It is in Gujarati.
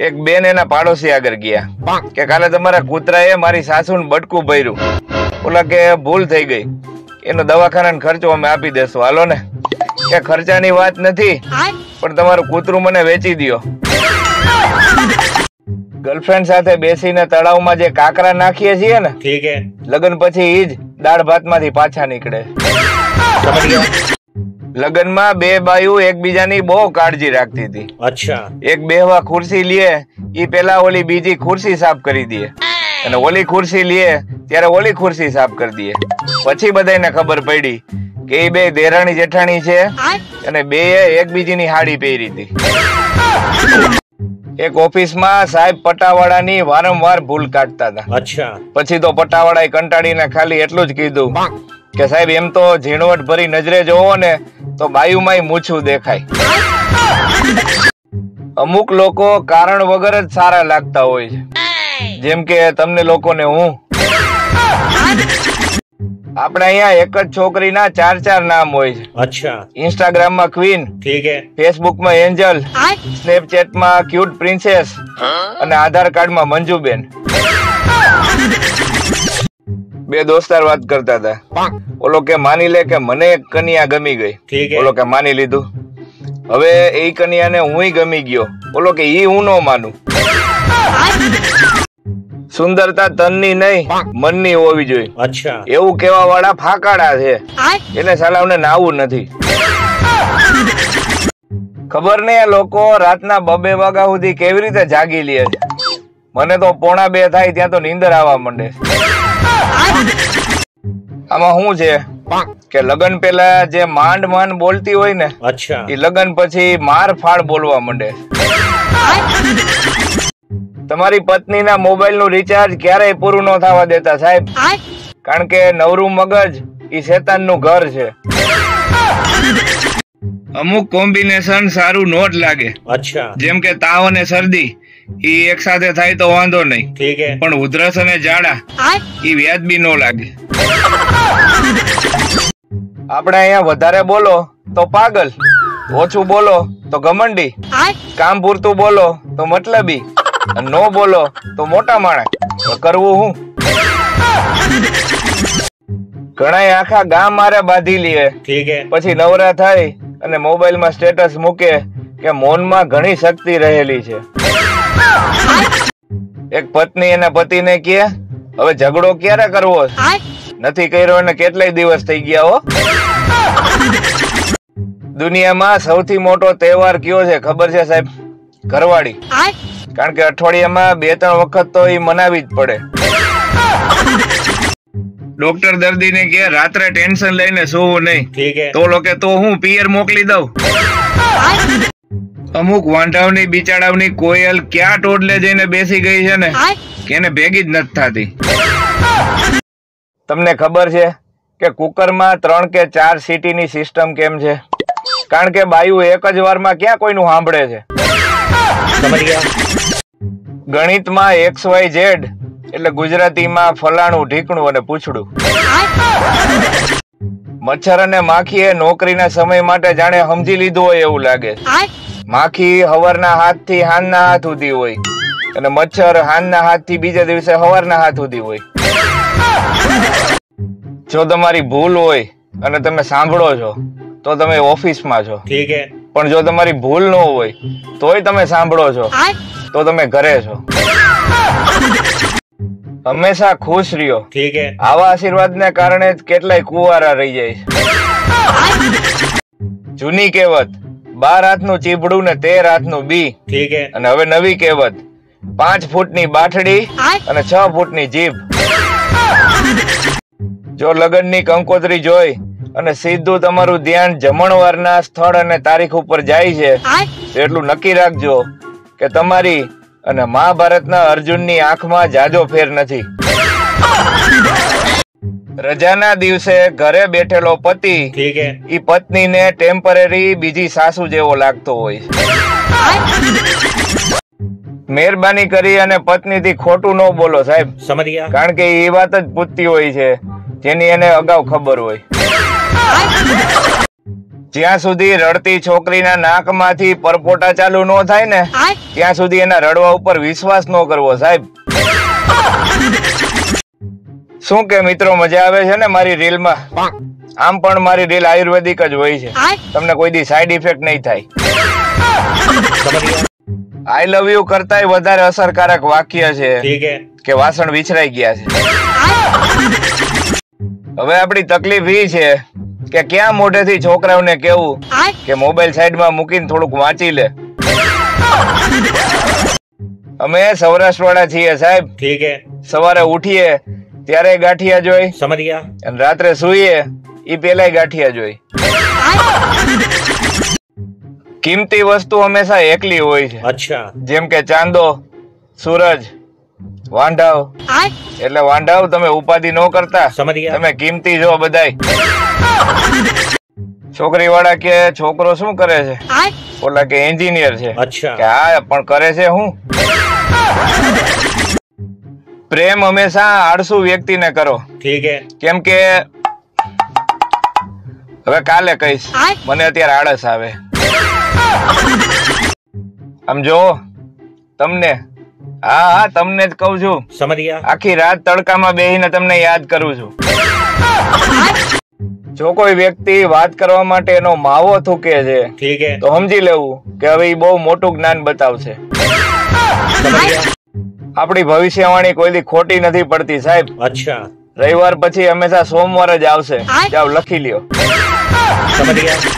એક બેન એના પાડોશી આગળ ગયા કે કાલે તમારા કૂતરાએ મારી સાસુને બટકું ભર્યું. ઓલા કે ભૂલ થઈ ગઈ, એનો દવાખાનાનો ખર્ચો અમે આપી દેશું, હાલો ને. કે ખર્ચાની વાત નથી, પણ તમારું કૂતરું મને વેચી દ્યો. ગર્લફ્રેન્ડ સાથે બેસીને તળાવમાં જે કાકરા નાખીએ છીએ ને, લગ્ન પછી ઈ જ દાળ ભાત માંથી પાછા નીકળે. લગ્નમાં બે બાયું એકબીજાની બહુ કાળજી રાખતી હતી. અચ્છા. એક બેહવા ખુરશી લે, ઈ પેલા ઓલી બીજી ખુરશી સાફ કરી દે, અને ઓલી ખુરશી લે ત્યારે ઓલી ખુરશી સાફ કરી દે. પછી બધાને ખબર પડી કે એ બે દેરાણી જેઠાણી છે અને બે એકબીજીની હાડી પહેરી હતી. એક ઓફિસમાં સાહેબ પટાવાળાની વારંવાર ભૂલ કાઢતા હતા. અચ્છા. પછી તો પટાવાળાએ કંટાળીને ખાલી એટલું જ કીધું કે સાહેબ એમ તો ઝીણવટ ભરી નજરે જોવો ને તો બાયુમાંય મૂછું દેખાય. અમુક લોકો કારણ વગર જ સારા લાગતા હોય છે, જેમ કે તમને લોકોને હું. આપણે અહીંયા એક જ છોકરીના 4 નામ હોય છે. અચ્છા. ઇન્સ્ટાગ્રામમાં ક્વીન, ફેસબુકમાં એન્જલ, સ્નેપચેટમાં ક્યુટ પ્રિન્સેસ અને આધાર કાર્ડમાં મંજુબેન. બે દોસ્તાર વાત કરતા હતા. ઓલો કે માની લે કે મને એક કન્યા ગમી ગઈ. ઓલો કે માની લીધું. હવે એ કન્યાને હુંય ગમી ગયો. ઓલો કે ઈ હું ન માનું. સુંદરતા તનની નહીં મનની હોવી જોઈએ. અચ્છા. એવું કેવા વાળા ફાકાડા છે, એને સાલાવને નાવું નથી. ખબર નહીં આ લોકો રાતના 2 વાગ્યા સુધી કેવી રીતે જાગી લે છે. મને તો 1:45 થાય ત્યાં તો નીંદર આવવા માંડે. આમાં શું છે કે લગ્ન પેલા જે માંડ બોલતી હોય ને, એ લગ્ન પછી માર ફાડ બોલવા માંડે. તમારી પત્નીના મોબાઈલનું રિચાર્જ ક્યારેય પૂરું ન થવા દેતા સાહેબ, કારણ કે નવરું મગજ ઈ શેતાનનું ઘર છે. અમુક કોમ્બિનેશન સારું નોટ લાગે. અચ્છા. જેમ કે તાવ અને શરદી ઈ એક સાથે થાય તો વાંધો નહીં, પણ ઉધરસ અને ઝાડા ઈ વ્યાજબી ન લાગે. આપણે અહીંયા વધારે બોલો તો પાગલ, ઓછું બોલો તો ઘમંડી, કામ પૂરતું બોલો તો મતલબી, નો બોલો તો મોટા માણસ. કરવું હું? ઘણા આખા ગામ મારે બાંધી લે, પછી નવરા થાય અને મોબાઈલ માં સ્ટેટસ મૂકે કે મૌનમાં ઘણી શક્તિ રહેલી છે. એક પત્ની એના પતિને કહે હવે ઝઘડો ક્યારે કરવો? નથી કર્યો અને કેટલાય દિવસ થઈ ગયા હો. દુનિયામાં સૌથી મોટો તહેવાર કયો છે ખબર છે સાહેબ? ઘરવાળી. કારણ કે અઠવાડિયામાં 2-3 વખત તો એ મનાવી જ પડે. ડોક્ટર દર્દીને કે રાત્રે ટેન્શન લઈને સૂવું નહીં, તો લોકો તો હું પિયર મોકલી દઉં. અમુક વાંઢાવની બિચાડાવની કોયલ ક્યાં ટોડલે જઈને બેસી ગઈ છે ને કે એને ભેગી જ નથી થતી. તમને ખબર છે કે કુકરમાં 3 કે 4 સીટીની સિસ્ટમ કેમ છે? કારણ કે બાયુ એક જ વારમાં ક્યાં કોઈનું સાંભળે છે. ગણિતમાં XYZ એટલે ગુજરાતીમાં ફલાણું ઢીકણું અને પૂછડું. મચ્છર અને માખીએ નોકરીના સમય માટે જાણે સમજી લીધું હોય એવું લાગે. માખી હવારના હાથ થી હાંજના હાથ સુધી હોય અને મચ્છર હાંજના હાથ થી બીજા દિવસે હવારના હાથ સુધી હોય. જો તમારી ભૂલ હોય અને તમે સાંભળો છો તો તમે ઓફિસમાં છો, પણ જો તમારી ભૂલ ન હોય તોય તમે સાંભળો છો તો તમે ઘરે છો. હંમેશા ખુશ રહ્યો. આવા આશીર્વાદને કારણે જ કેટલાય કુંવારા રહી જાય છે. જૂની કહેવત 12 હાથનું ચીભડું ને 13 હાથનું બી. અને હવે નવી કહેવત 5 ફૂટની બાઠડી અને 6 ફૂટની જીભ. જો લગ્નની કંકોત્રી જોઈ અને સીધું તમારું ધ્યાન જમણવારના સ્થળ અને તારીખ ઉપર જાય છે, એટલું નક્કી રાખજો કે તમારી અને મહાભારતના અર્જુનની આંખમાં જાજો ફેર નથી. રજાના દિવસે ઘરે બેઠેલો પતિ ઈ પત્નીને ટેમ્પરરી બીજી સાસુ જેવો લાગતો હોય. મહેરબાની કરી અને પત્નીથી ખોટું ન બોલો સાહેબ, કારણ કે એ વાત જ પૂછતી હોય છે જેની એને અગાઉ ખબર હોય. જ્યાં સુધી રડતી છોકરીના નાકમાંથી પરપોટા ચાલુ ન થાય ને ત્યાં સુધી એના રડવા ઉપર વિશ્વાસ ન કરવો સાહેબ. શું કે મિત્રો, મજા આવે છે ને મારી રીલમાં? આમ પણ મારી રીલ આયુર્વેદિક જ હોય છે, તમને કોઈ દી સાઈડ ઇફેક્ટ નહીં થાય. આઈ લવ યુ કરતા વધારે અસરકારક વાક્ય છે કે વાસણ વિછરાઈ ગયા છે. હવે આપણી તકલીફ એ છે કે ક્યાં મોઢેથી છોકરાઓને કેવું કે મોબાઈલ સાઈડમાં મૂકીને થોડુંક વાંચી લે. અમે સૌરાષ્ટ્ર વાળા છીએ સાહેબ. સવારે ઉઠીએ ત્યારે ગાંઠિયા જોઈ, સમજ ગયા, અને રાત્રે સુઈએ ઈ પેલા ગાંઠિયા જોઈ. કિંમતી વસ્તુ હંમેશા એકલી હોય છે. અચ્છા. જેમ કે ચાંદો, સૂરજ, વાંઢાવ. એટલે વાંઢાવ તમે ઉપાધિ ન કરતા, તમે કિંમતી જો બધાય. છોકરી વાળા કે છોકરો શું કરે છે? ઓલા કે એન્જિનિયર છે. કે હા, પણ કરે છે હું? પ્રેમ હંમેશા આળસુ વ્યક્તિને કરો. કેમ કે હવે કાલે કહીશ, મને અત્યારે આળસ આવે. આમ જો તમને, હા તમને જ કઉ છું, આખી રાત તડકામાં બેહીને તમને યાદ કરું છું. જો કોઈ વ્યક્તિ વાત કરવા માટે એનો માવો થૂકે છે તો સમજી લેવું કે હવે એ બહુ મોટું જ્ઞાન બતાવશે. આપણી ભવિષ્યવાણી કોઈ દી ખોટી નથી પડતી સાહેબ. અચ્છા. રવિવાર પછી હંમેશા સોમવાર જ આવશે. જાવ લખી લ્યો.